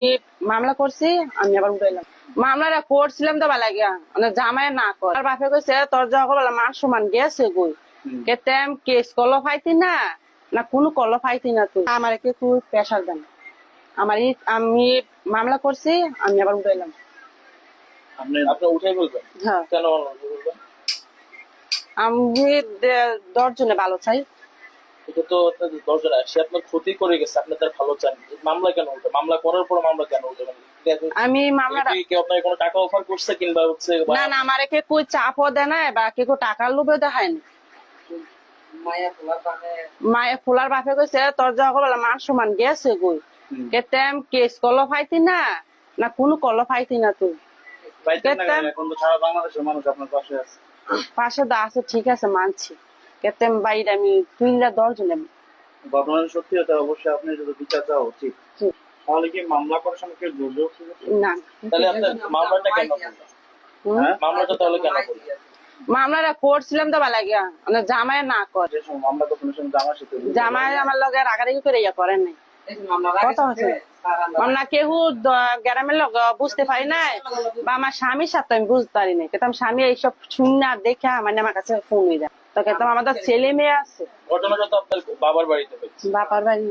কি মামলা করছি, আমি আবার উঠাইলাম মামলাটা করছিলাম তো ভালো গিয়া মানে জামাই না কর আর বাপে কইছে তোর যখন মান সমান গেছে কই কেতেম কেস কলো ফাইতি না না কোনো কলো ফাইতি না তুই আমার কে তুই প্রেশার দেন আমি মামলা করছি, আমি আবার উঠাইলাম। আপনি উঠাই বলবেন হ্যাঁ, কেন উঠাই বলবেন? আমি 10 জনে ভালো চাই। এটা তো 10 জন সে আপনার ক্ষতি করে গেছে, আপনি তার ভালো চান, মামলা কেন উঠে? মামলা করার পর মামলা কেন উঠে? আমি মামলাটা কেউ আপনার কোনো টাকা অফার করছে কিংবা হচ্ছে না না আমার কে কই চাপও দেয় না বা কে টাকার লোভে দেখায়নি। মায়ের ফুলার বাপে কইছে তোর যখন মান সমান গেছে কই কেতেম কেস কলো ফাইতি না না কোনো কলো ফাইতি না তুই কেতেম এখন তো সারা বাংলাদেশের মানুষ আপনার পাশে আছে। পাশে দা আছে, ঠিক আছে মানছি। কেতেম বাইরে আমি 10 জনে ঘটনা সত্যি হতে অবশ্যই আপনি যদি বিচার চাওয়া উচিত। তাহলে কি মামলা করার সময় কেউ জোর জোর না। তাহলে আপনার মামলাটা কেন করলেন? মামলাটা তাহলে কেন করলেন? মামলাটা করছিলাম তো ভালো গিয়া মানে জামাই না কর যে সময় মামলা করছেন সেই সময় জামার সাথে জামাই আমার লগে রাগারাগি করে ইয়া করেন নাই। কথা হচ্ছে না কেউ গ্রামের লোক বুঝতে পারি নাই বা আমার স্বামীর সাথে আমি বুঝতে পারি নাই কেতাম স্বামী এইসব শুনে দেখে মানে আমার কাছে ফোন হয়ে যায় তো কেতাম আমাদের ছেলে মেয়ে আছে। ঘটনাটা তো আপনার বাবার বাড়িতে হয়েছে। বাপার বাড়ি